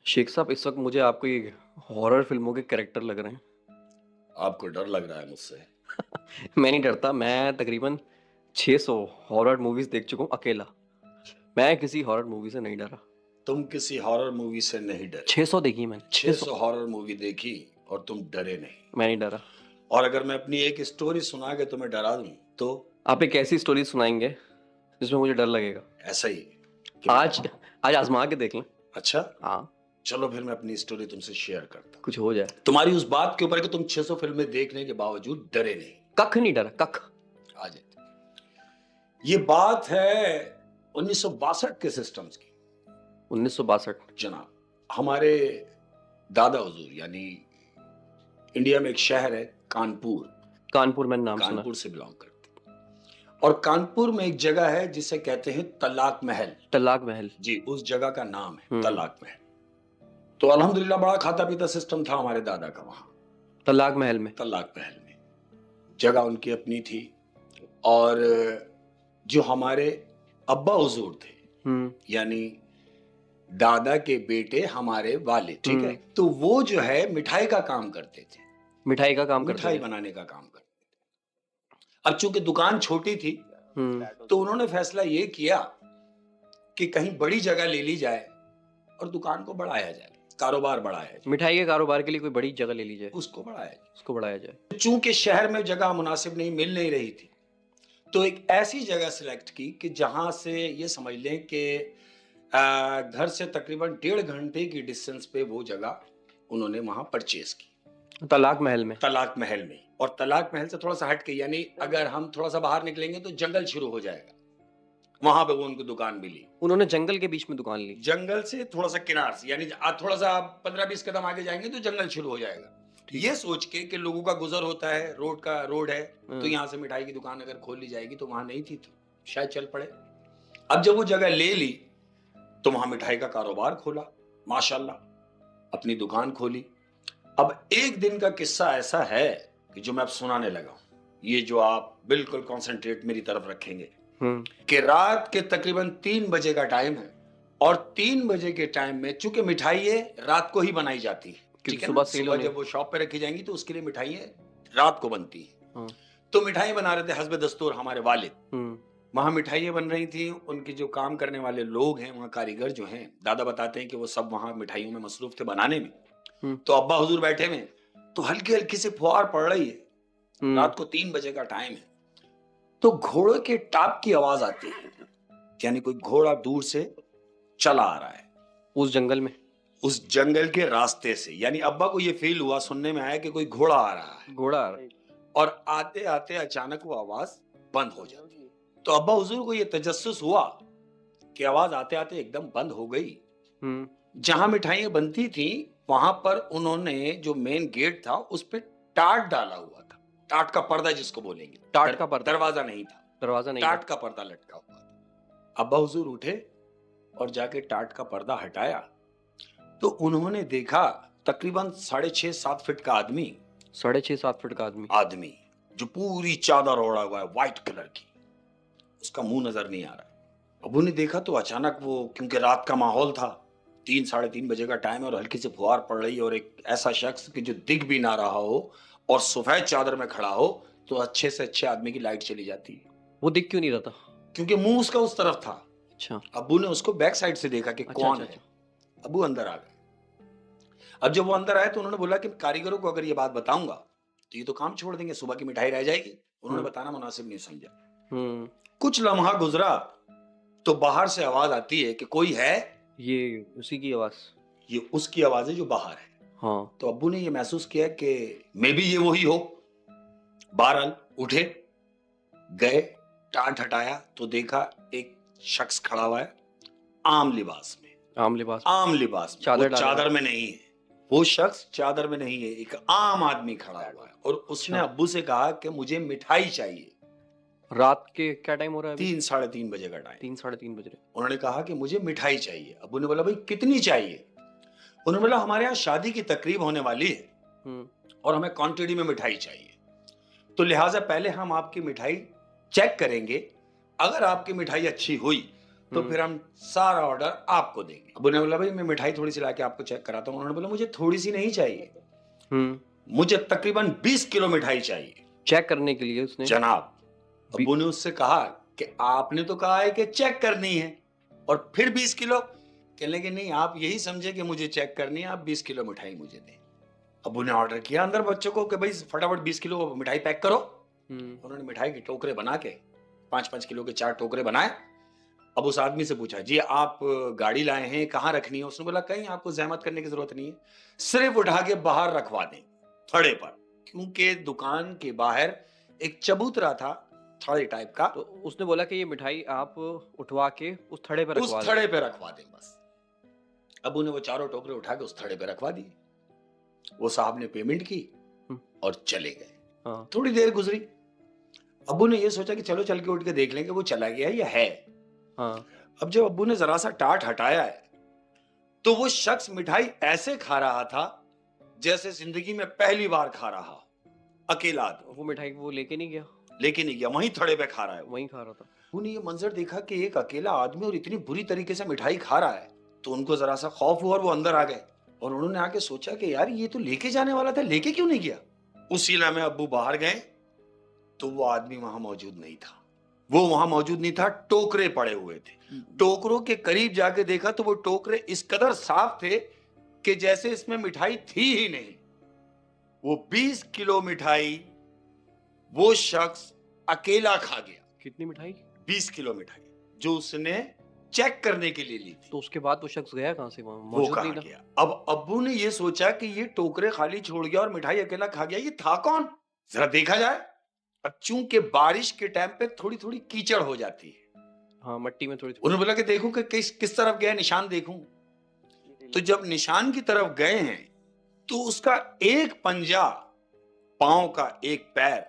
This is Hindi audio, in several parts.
शेख साहब, इस वक्त मुझे आप कोई हॉरर फिल्मों के कैरेक्टर लग रहे हैं। आपको डर लग रहा है मुझसे? मैं नहीं डरता। मैं तकरीबन 600 हॉरर मूवीज देख चुका हूँ अकेला। मैं किसी हॉरर मूवी से नहीं डरा। तुम किसी हॉरर मूवी से नहीं डरे। 600 देखी मैंने, 600। 600 हॉरर मूवी देखी और तुम डरे नहीं। मैं नहीं डरा। और अगर मैं अपनी एक स्टोरी सुना के तुम्हें डरा दूं तो आप एक ऐसी स्टोरी सुनाएंगे जिसमें मुझे डर लगेगा। ऐसा ही कि आज आज आजमा के देख लें। अच्छा, हाँ, चलो फिर मैं अपनी स्टोरी तुमसे शेयर करता हूँ। कुछ हो जाए। तुम्हारी उस बात के ऊपर कि तुम 600 फिल्में देखने के बावजूद डरे नहीं। कख नहीं डरा, कख। आ जाए। ये बात है 1962 के सिस्टम्स की। 1962। जनाब, हमारे दादा हुजूर यानी इंडिया में एक शहर है कानपुर। कानपुर, मैंने नाम सुना। कानपुर से बिलोंग करते हैं। और कानपुर में एक जगह है जिसे कहते हैं तलाक महल। तलाक महल। जी, उस जगह का नाम है तलाक महल। तो अल्हम्दुलिल्लाह बड़ा खाता पीता सिस्टम था हमारे दादा का वहां तलाक महल में। तलाक महल में। जगह उनकी अपनी थी। और जो हमारे अब्बा हुजूर थे यानी दादा के बेटे हमारे वालिद, ठीक है, तो वो जो है मिठाई का काम करते थे। मिठाई का काम करते मिठाई थे। बनाने का काम करते थे। अब चूंकि दुकान छोटी थी तो उन्होंने फैसला ये किया कि कहीं बड़ी जगह ले ली जाए और दुकान को बढ़ाया जाए, कारोबार बढ़ाया जाए। मिठाई के कारोबार के लिए कोई बड़ी जगह ले ली जाए, उसको बढ़ाया जाए। उसको बढ़ाया जाए। चूंकि शहर में जगह मुनासिब नहीं मिल नहीं रही थी तो एक ऐसी जगह सिलेक्ट की कि जहां से ये समझ लें कि घर से तकरीबन 1.5 घंटे की डिस्टेंस पे वो जगह उन्होंने वहां परचेज की। तलाक महल में। तलाक महल में। और तलाक महल से थोड़ा सा हट के यानी अगर हम थोड़ा सा बाहर निकलेंगे तो जंगल शुरू हो जाएगा। वहां पे वो उनको दुकान मिली। उन्होंने जंगल के बीच में दुकान ली। जंगल से थोड़ा सा किनार से यानी थोड़ा सा 15-20 कदम आगे जाएंगे तो जंगल शुरू हो जाएगा। ये सोच के कि लोगों का गुजर होता है, रोड है, तो यहाँ से मिठाई की दुकान अगर खोल ली जाएगी तो वहां नहीं थी तो शायद चल पड़े। अब जब वो जगह ले ली तो वहां मिठाई का कारोबार खोला, माशाल्लाह अपनी दुकान खोली। अब एक दिन का किस्सा ऐसा है कि जो मैं अब सुनाने लगा हूं, ये जो आप बिल्कुल कंसंट्रेट मेरी तरफ रखेंगे कि रात के तकरीबन 3 बजे का टाइम है और 3 बजे के टाइम में चूंकि मिठाई रात को ही बनाई जाती है, ठीक है, सुबह जब वो शॉप पे रखी जाएंगी तो उसके लिए मिठाई रात को बनती है। तो मिठाई बना रहे थे हस्ब दस्तूर हमारे वालिद। वहां मिठाइयां बन रही थी। उनके जो काम करने वाले लोग हैं वहां कारीगर जो हैं, दादा बताते हैं कि वो सब वहां मिठाइयों में मसरूफ थे बनाने में। तो अब्बा हुजूर बैठे हुए तो हल्की हल्की से फुहार पड़ रही है। रात को 3 बजे का टाइम है तो घोड़े के टाप की आवाज आती है, यानी कोई घोड़ा दूर से चला आ रहा है उस जंगल में, उस जंगल के रास्ते से। यानी अब्बा को ये फील हुआ, सुनने में आया कि कोई घोड़ा आ रहा है। घोड़ा आ रहा है। और आते आते अचानक वो आवाज बंद हो जाती है। तो अब्बा हुजूर को ये तजस्सुस हुआ कि आवाज आते आते एकदम बंद हो गई। जहां मिठाइयां बनती थी वहां पर उन्होंने जो मेन गेट था उस पर टाट डाला हुआ था। टाट का पर्दा जिसको बोलेंगे, टाट का पर्दा। दरवाजा नहीं था, दरवाजा नहीं, टाट का पर्दा लटका हुआ था। अब्बा हुजूर उठे और जाके टाट का पर्दा हटाया तो उन्होंने देखा तकरीबन 6.5-7 फीट का आदमी। 6.5-7 फीट का आदमी जो पूरी चादर ओढ़ा हुआ है व्हाइट कलर की, उसका मुंह नजर नहीं आ रहा है। अबू ने देखा तो अचानक वो, क्योंकि रात का माहौल था, 3-3:30 बजे का टाइम है और हल्की से फुहार पड़ रही है और एक ऐसा शख्स कि जो दिख भी ना रहा हो और सफेद चादर में खड़ा हो तो अच्छे से अच्छे आदमी की लाइट चली जाती है। वो दिख क्यों नहीं रहा था? क्योंकि मुंह उसका उस तरफ था। अच्छा। अबू ने उसको बैक साइड से देखा कि कौन है। अबू अंदर आ गए। अब जब वो अंदर आए तो उन्होंने बोला कि कारीगरों को अगर ये बात बताऊंगा तो ये तो काम छोड़ देंगे, सुबह की मिठाई रह जाएगी। उन्होंने बताना मुनासिब नहीं समझा। कुछ लम्हा गुजरा तो बाहर से आवाज आती है कि कोई है। ये उसी की आवाज, ये उसकी आवाज है जो बाहर है। हाँ। तो अब्बू ने ये महसूस किया कि मे बी ये वही हो। बहरहाल उठे, गए, टाट हटाया तो देखा एक शख्स खड़ा हुआ है आम लिबास में। आम लिबास, आम लिबास में, वो चादर में नहीं है। वो शख्स चादर में नहीं है, एक आम आदमी खड़ा हुआ है और उसने अब्बू से कहा कि मुझे मिठाई चाहिए। रात के क्या टाइम हो रहा है? 3-3:30 बजे का टाइम। 3-3:30 बज रहे। उन्होंने कहा कि मुझे मिठाई चाहिए। अब्बू ने बोला भाई कितनी चाहिए? उन्होंने बोला हमारे यहाँ शादी की तकरीब होने वाली है और हमें क्वांटिटी में मिठाई चाहिए, तो लिहाजा पहले हम आपकी मिठाई चेक करेंगे। अगर आपकी मिठाई अच्छी हुई तो फिर हम सारा ऑर्डर आपको देंगे। अबू ने बोला भाई मैं मिठाई थोड़ी सी लाके आपको चेक कराता हूँ। उन्होंने बोला मुझे थोड़ी सी नहीं चाहिए, मुझे तकरीबन 20 किलो मिठाई चाहिए। चेक करने के लिए उसने जनाब, अबू ने उससे कहा कि आपने तो कहा है कि चेक करनी है और फिर 20 किलो। कहने लगे नहीं, आप यही समझे कि मुझे चेक करनी है, आप 20 किलो मिठाई मुझे दें। अबू ने ऑर्डर किया अंदर बच्चों को कि भाई फटाफट 20 किलो मिठाई पैक करो। उन्होंने मिठाई के टोकरे बना के 5-5 किलो के 4 टोकरे बनाए। अब उस आदमी से पूछा जी आप गाड़ी लाए हैं, कहाँ रखनी है? उसने बोला कहीं आपको जहमत करने की जरूरत नहीं है, सिर्फ उठा के बाहर रखवा दें थड़े पर, क्योंकि दुकान के बाहर एक चबूतरा था थड़े टाइप का। तो उसने बोला कि ये मिठाई आप उठवा के उस थड़े पे उस थड़े पे रखवा दें बस। अबू ने वो चारों टोकरे उठा के उस थड़े पे रखवा दिए। वो साहब ने पेमेंट की और चले गए। हाँ। थोड़ी देर गुजरी, अबू ने ये सोचा कि चलो चल के उठ के देख लेंगे वो चला गया या है। हाँ। अब जब अब्बू ने जरा सा टाट हटाया है तो वो शख्स मिठाई ऐसे खा रहा था जैसे जिंदगी में पहली बार खा रहा, अकेला आदमी। वो मिठाई वो लेके नहीं गया? लेके नहीं गया, वहीं थड़े पे खा रहा है, वहीं खा रहा था। उन्होंने ये मंजर देखा कि एक अकेला आदमी और इतनी बुरी तरीके से मिठाई खा रहा है, तो उनको जरा सा खौफ हुआ और वो अंदर आ गए और उन्होंने आके सोचा कि यार ये तो लेके जाने वाला था, लेके क्यों नहीं गया? उसी लम्हे अब्बू बाहर गए तो वो आदमी वहां मौजूद नहीं था। वो वहां मौजूद नहीं था, टोकरे पड़े हुए थे। टोकरों के करीब जाके देखा तो वो टोकरे इस कदर साफ थे कि जैसे इसमें मिठाई थी ही नहीं। वो 20 किलो मिठाई वो शख्स अकेला खा गया। कितनी मिठाई? 20 किलो मिठाई जो उसने चेक करने के लिए ली थी। तो उसके बाद वो शख्स गया कहां से? वहां वो मौजूद कहाँ नहीं था। गया? अब अब्बू ने ये सोचा कि ये टोकरे खाली छोड़ गया और मिठाई अकेला खा गया, ये था कौन? जरा देखा जाए। अब चूंकि बारिश के टाइम पे थोड़ी थोड़ी कीचड़ हो जाती है, हाँ, मट्टी में थोड़ी। उन्होंने बोला कि देखूं कि किस तरफ गया, निशान देखूं। तो जब निशान की तरफ गए हैं तो उसका एक पंजा, पांव का एक पैर,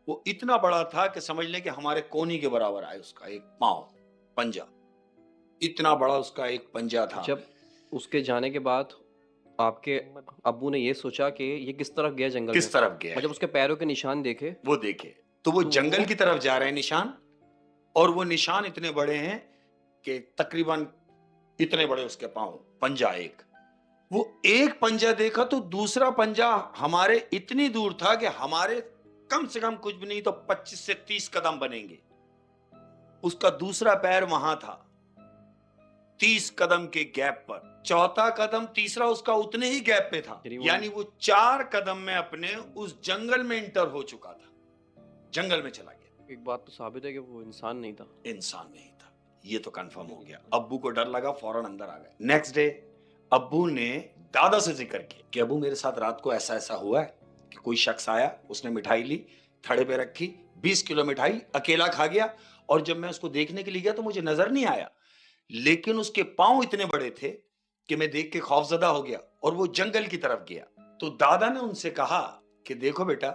वो इतना बड़ा था कि समझ लें कि हमारे कोनी के बराबर आए। उसका एक पांव, पंजा इतना बड़ा, उसका एक पंजा था। जब उसके जाने के बाद आपके अब्बू ने ये सोचा कि ये किस तरफ गया जंगल किस तरफ गया, जब उसके पैरों के निशान देखे, वो देखे तो वो जंगल की तरफ जा रहे हैं निशान, और वो निशान इतने बड़े हैं कि तकरीबन इतने बड़े उसके पांव, पंजा एक। वो एक पंजा देखा तो दूसरा पंजा हमारे इतनी दूर था कि हमारे कम से कम कुछ भी नहीं तो 25 से 30 कदम बनेंगे। उसका दूसरा पैर वहां था 30 कदम के गैप पर, चौथा कदम तीसरा उसका उतने ही गैप पे था, यानी वो 4 कदम में अपने उस जंगल में इंटर हो चुका था, जंगल में चला गया। एक बात तो साबित है कि वो इंसान नहीं था। इंसान नहीं था, ये तो कंफर्म हो गया। अब्बू को डर लगा, फौरन अंदर आ गए। नेक्स्ट डे अब्बू ने दादा से जिक्र किया कि अब्बू मेरे साथ रात को ऐसा ऐसा हुआ है कि कोई शख्स आया, उसने मिठाई ली, थड़े पे रखी, 20 किलो मिठाई अकेला खा गया, और जब मैं उसको देखने के लिए गया तो मुझे नजर नहीं आया, लेकिन उसके पांव इतने बड़े थे कि मैं देख के खौफजदा हो गया और वो जंगल की तरफ गया। तो दादा ने उनसे कहा कि देखो बेटा,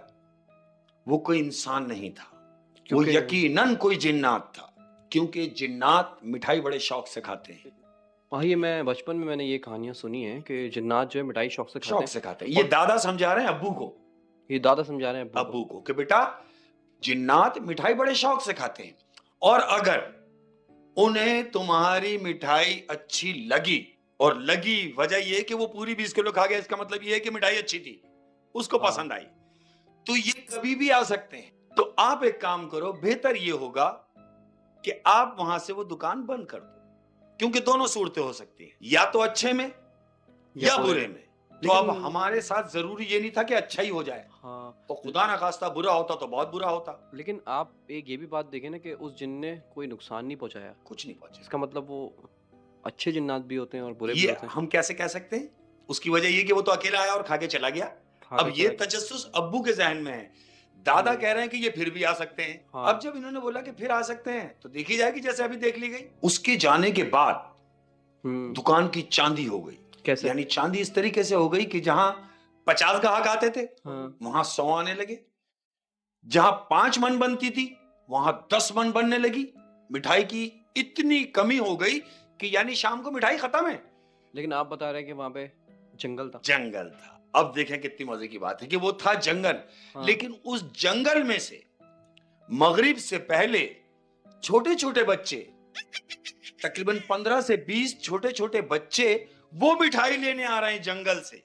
वो कोई इंसान नहीं था, वो यकीनन कोई जिन्नात था, क्योंकि जिन्नात मिठाई बड़े शौक से खाते हैं। हाँ, ये मैं बचपन में मैंने ये कहानियां सुनी है कि जिन्नात जो है मिठाई शौक से खाते हैं। ये दादा समझा रहे हैं अब्बू को, ये दादा समझा रहे हैं अब्बू को कि बेटा जिन्नात मिठाई बड़े शौक से खाते हैं, और अगर उन्हें तुम्हारी मिठाई अच्छी लगी, और लगी वजह यह कि वो पूरी 20 किलो खा गया, इसका मतलब यह है कि मिठाई अच्छी थी, उसको पसंद आई, तो ये कभी भी आ सकते हैं। तो आप एक काम करो, बेहतर ये होगा कि आप वहां से वो दुकान बंद कर दो, क्योंकि दोनों सूरतें हो सकती हैं, या तो अच्छे में या बुरे में। तो अब हमारे साथ जरूरी ये नहीं था कि अच्छा ही हो जाए। हाँ, तो खुदा ना खास्ता बुरा होता तो बहुत बुरा होता। लेकिन आप एक ये भी बात देखें ना कि उस जिन ने कोई नुकसान नहीं पहुंचाया, कुछ नहीं पहुंचा। इसका मतलब वो अच्छे जिन्नात भी होते हैं और बुरे भी ये होते हैं। हम कैसे कह सकते हैं? उसकी वजह ये कि वो तो अकेला आया और खा के चला गया। अब ये तजस्सुस अब्बू के जहन में है, दादा कह रहे हैं कि ये फिर भी आ सकते हैं। हाँ। अब जब इन्होंने बोला कि फिर आ सकते हैं तो देखी जाएगी, जैसे अभी देख ली गई। उसके जाने के बाद दुकान की चांदी हो गई। कैसे? यानी चांदी इस तरीके से हो गई कि जहां 50 ग्राहक आते थे, हाँ, वहां 100 आने लगे, जहां 5 मन बनती थी वहां 10 मन बनने लगी। मिठाई की इतनी कमी हो गई कि यानी शाम को मिठाई खत्म है। लेकिन आप बता रहे हैं कि वहां पे जंगल था। जंगल था। अब देखें कितनी मजे की बात है कि वो था जंगल, हाँ। लेकिन उस जंगल में से मगरिब से पहले छोटे छोटे बच्चे तकरीबन 15 से 20 छोटे छोटे बच्चे वो मिठाई लेने आ रहे हैं जंगल से,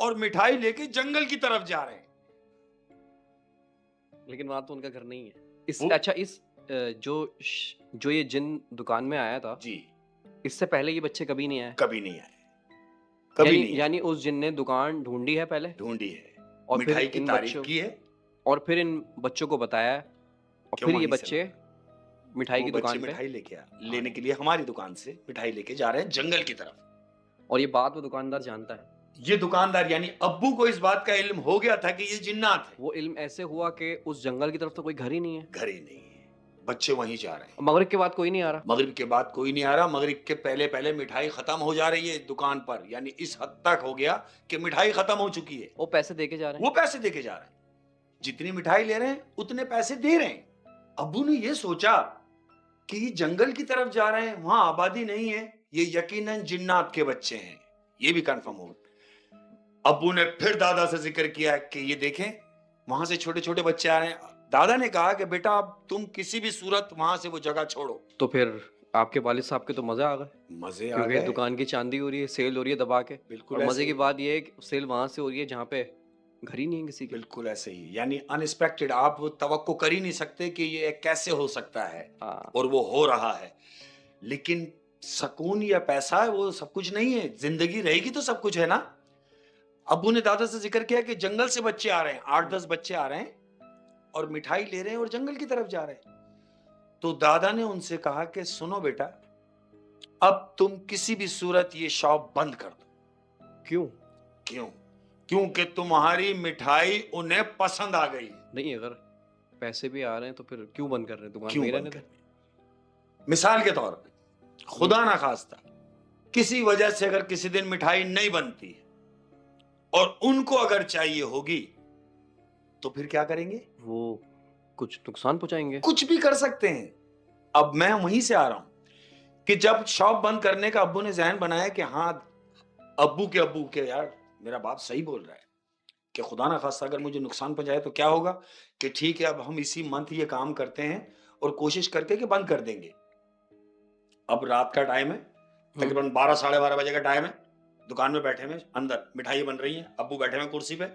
और मिठाई लेके जंगल की तरफ जा रहे हैं। लेकिन वहां तो उनका घर नहीं है। वो- अच्छा, जो ये जिन दुकान में आया था, जी, इससे पहले ये बच्चे कभी नहीं आए। कभी नहीं आए, कभी नहीं आए। यानी उस जिन ने दुकान ढूंढी है पहले, ढूंढी है, और फिर मिठाई की इन तारीफ बच्चों की है और फिर इन बच्चों को बताया है, और कि फिर ये वहीं से बच्चे मिठाई वो की बच्चे दुकान पे मिठाई लेने के लिए हमारी दुकान से मिठाई लेके जा रहे हैं जंगल की तरफ। और ये बात वो दुकानदार जानता है। ये दुकानदार यानी अब्बू को इस बात का इल्म हो गया था कि ये जिन्नात है। वो इल्म ऐसे हुआ कि उस जंगल की तरफ तो कोई घर ही नहीं है। घर ही नहीं है, बच्चे वहीं जा रहे हैं। मगरिब के बाद कोई नहीं आ रहा। मगरिब के बाद कोई नहीं आ रहा, मगरिब के पहले पहले मिठाई खत्म हो जा रही है दुकान पर, यानी इस हद तक हो गया कि मिठाई खत्म हो चुकी है। वो पैसे दे के जा रहे हैं। वो पैसे दे के जा रहे हैं, जितनी मिठाई ले रहे हैं उतने पैसे दे रहे हैं। अब्बू ने ये सोचा कि ये जंगल की तरफ जा रहे हैं, वहां आबादी नहीं है, ये यकीनन जिन्नात के बच्चे हैं, ये भी कंफर्म हो। अब्बू ने फिर दादा से जिक्र किया कि ये देखें वहां से छोटे छोटे बच्चे आ रहे हैं। दादा ने कहा कि बेटा अब तुम किसी भी सूरत वहां से वो जगह छोड़ो। तो फिर आपके वालिद साहब के तो मजे आ गए, मजे आ क्योंकि गए, दुकान की चांदी हो रही है, सेल हो रही है दबा के। बिल्कुल और ऐसे मजे की ही। बात ये है कि सेल वहां से हो रही है जहाँ पे घर ही नहीं है किसी के। बिल्कुल ऐसे ही, यानी अनएक्सपेक्टेड, आप वो तवक्को कर ही नहीं सकते कि ये कैसे हो सकता है, हाँ। और वो हो रहा है। लेकिन सुकून या पैसा वो सब कुछ नहीं है, जिंदगी रहेगी तो सब कुछ है ना। अब्बू ने दादा से जिक्र किया कि जंगल से बच्चे आ रहे हैं, 8-10 बच्चे आ रहे हैं और मिठाई ले रहे हैं और जंगल की तरफ जा रहे हैं। तो दादा ने उनसे कहा कि सुनो बेटा, अब तुम किसी भी सूरत ये शॉप बंद कर दो। क्यों? क्यों? क्योंकि तुम्हारी मिठाई उन्हें पसंद आ गई। नहीं, अगर पैसे भी आ रहे हैं तो फिर क्यों बंद कर रहे हैं? दुकान क्यों में ही बंद रहने कर दें। रहे? मिसाल के तौर पे खुदा ना खास्ता किसी वजह से अगर किसी दिन मिठाई नहीं बनती है और उनको अगर चाहिए होगी तो फिर क्या करेंगे? वो कुछ नुकसान पहुंचाएंगे। कुछ भी कर सकते हैं। अब मैं वहीं से आ रहा हूं कि जब शॉप बंद करने का अब्बू ने जहन बनाया कि हाँ, अब्बू के यार मेरा बाप सही बोल रहा है कि खुदा ना खास्ता अगर मुझे नुकसान पहुंचाए तो क्या होगा, कि ठीक है अब हम इसी मंथ ये काम करते हैं और कोशिश करके कि बंद कर देंगे। अब रात का टाइम है, तकरीबन 12-12:30 बजे का टाइम है, दुकान में बैठे हुए अंदर मिठाई बन रही हैं, अब्बू बैठे हुए कुर्सी पे।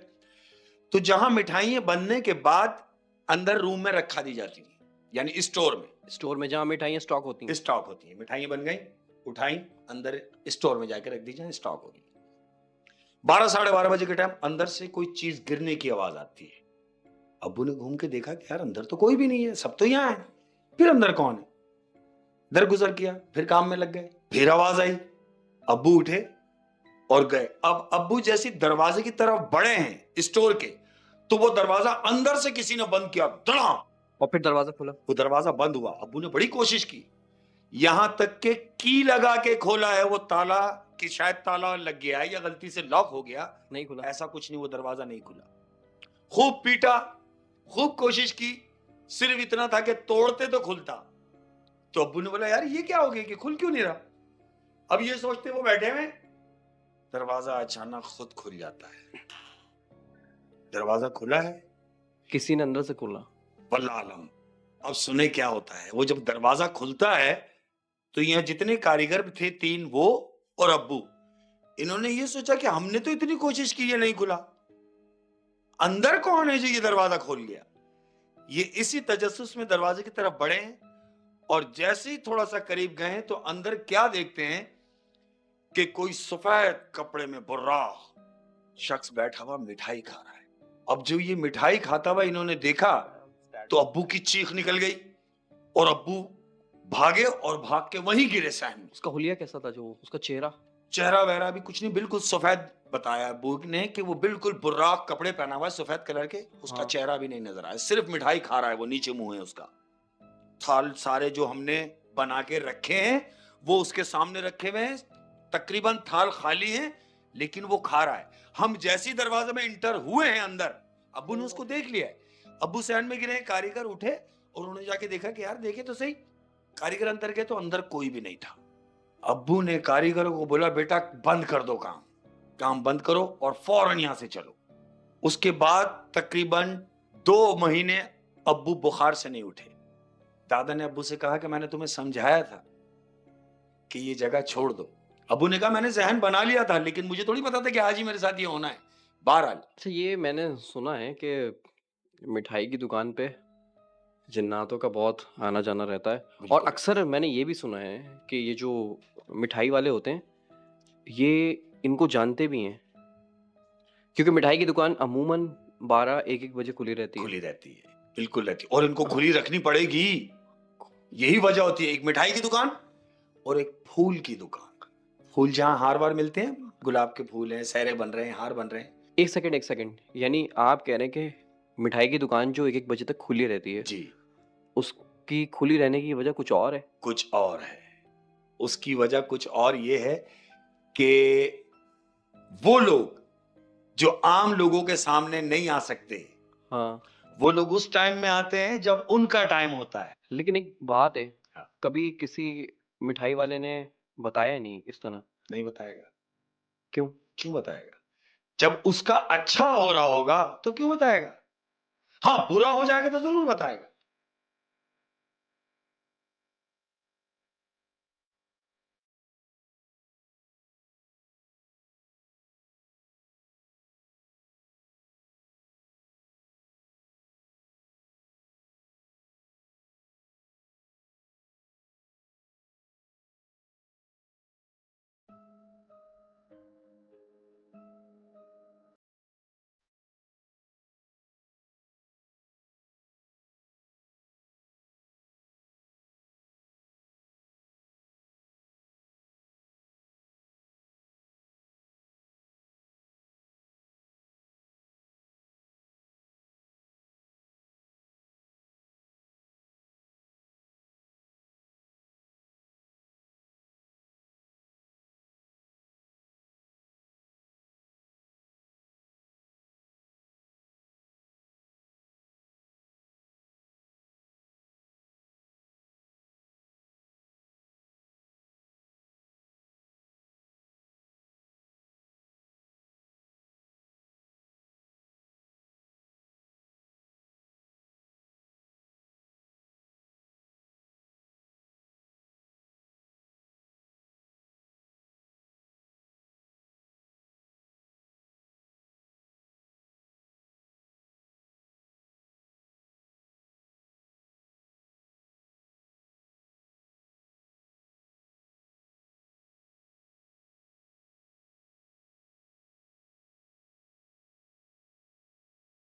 तो जहां मिठाइयां बनने के बाद अंदर रूम में रखा दी जाती हैं, यानी स्टोर में जहाँ मिठाइयाँ स्टॉक होती हैं। स्टॉक होती है। मिठाइयां बन गई, उठाई, अंदर स्टोर में जाके रख दी जाए, स्टॉक होगी। 12-12:30 बजे के टाइम अंदर से कोई चीज गिरने की आवाज आती है। अब्बू ने घूम के देखा कि यार अंदर तो कोई भी नहीं है, सब तो यहाँ है, फिर अंदर कौन है? दर गुजर किया, फिर काम में लग गए, फिर आवाज आई, अब्बू उठे और गए। अब अब्बू जैसी दरवाजे की तरफ बढ़े हैं स्टोर के, तो वो दरवाजा अंदर से किसी ने बंद किया, धड़ाम, और फिर दरवाजा खुला। वो दरवाजा बंद हुआ। अब्बू ने बड़ी कोशिश की, यहां तक के की लगा के खोला है वो ताला, कि शायद ताला लग गया है या गलती से लॉक हो गया, नहीं खुला। ऐसा कुछ नहीं, वो दरवाजा नहीं खुला। खूब पीटा, खूब कोशिश की, सिर्फ इतना था कि तोड़ते तो खुलता। तो अब्बू ने बोला यार ये क्या हो गया कि खुल क्यों नहीं रहा? अब ये सोचते वो बैठे हुए, दरवाजा अचानक खुद खुल जाता है। दरवाजा खुला है, किसी ने अंदर से खोला। वल्लाह आलम। अब सुने क्या होता है, वो जब दरवाजा खुलता है तो यहाँ जितने कारीगर थे, 3, वो और अब्बू, इन्होंने ये सोचा कि हमने तो इतनी कोशिश की है, नहीं खुला, अंदर कौन है जो ये दरवाजा खोल गया? ये इसी तजस्सुस में दरवाजे की तरफ बढ़े हैं, और जैसे ही थोड़ा सा करीब गए तो अंदर क्या देखते हैं कि कोई सफेद कपड़े में बुर्रा शख्स बैठा हुआ मिठाई खा रहा है। अब जो ये मिठाई खाता हुआ इन्होंने देखा तो अब्बू की चीख निकल गई, और अब्बू भागे और भाग के वहीं गिरे सहन में। उसका हुलिया कैसा था? जो उसका चेहरा वहरा भी कुछ नहीं, बिल्कुल सफेद बताया अब्बू ने कि वो बिल्कुल बुर्राक कपड़े पहना हुआ है सफेद कलर के, उसका हाँ। चेहरा भी नहीं नजर आया, सिर्फ मिठाई खा रहा है वो, नीचे मुंह है उसका। थाल सारे जो हमने बना के रखे हैं वो उसके सामने रखे हुए हैं, तकरीबन थाल खाली है लेकिन वो खा रहा है। हम जैसी दरवाजे में इंटर हुए हैं अंदर, अब्बू ने उसको देख लिया है। अब्बू सहन में गिरे हैं, कारीगर उठे और उन्होंने जाके देखा कि यार देखे तो सही। कारीगर अंदर गए तो अंदर कोई भी नहीं था। अब्बू ने कारीगरों को बोला बेटा बंद कर दो काम बंद करो और फौरन यहां से चलो। उसके बाद तकरीबन 2 महीने अब्बू बुखार से नहीं उठे। दादा ने अब्बू से कहा कि मैंने तुम्हें समझाया था कि ये जगह छोड़ दो। अबू ने कहा मैंने ज़हन बना लिया था, लेकिन मुझे थोड़ी पता था कि आज ही मेरे साथ ये होना है। बहरहाल अच्छा, ये मैंने सुना है कि मिठाई की दुकान पे जिन्नातों का बहुत आना-जाना रहता है और बिल्कुल। अक्सर मैंने ये भी सुना है कि ये जो मिठाई वाले होते हैं, ये इनको जानते भी हैं, क्योंकि मिठाई की दुकान अमूमन 12 1-1 बजे खुली रहती है। खुली रहती है, बिल्कुल रहती है और इनको खुली रखनी पड़ेगी। यही वजह होती है, एक मिठाई की दुकान और एक फूल की दुकान। फूल जहाँ हार-वार मिलते हैं, गुलाब के फूल हैं, सहरे बन रहे हैं, हार बन रहे हैं। 1 सेकंड, यानी आप कह रहे हैं कि मिठाई की दुकान जो 1-1 बजे तक खुली रहती है, जी, उसकी खुली रहने की वजह कुछ और है? कुछ और है। उसकी वजह कुछ और ये है कि वो लोग जो आम लोगों के सामने नहीं आ सकते, हाँ, वो लोग उस टाइम में आते हैं जब उनका टाइम होता है। लेकिन एक बात है, हाँ। कभी किसी मिठाई वाले ने बताया नहीं इस तरह, नहीं बताएगा। क्यों? क्यों बताएगा? जब उसका अच्छा हो रहा होगा तो क्यों बताएगा? हाँ, बुरा हो जाएगा तो ज़रूर बताएगा।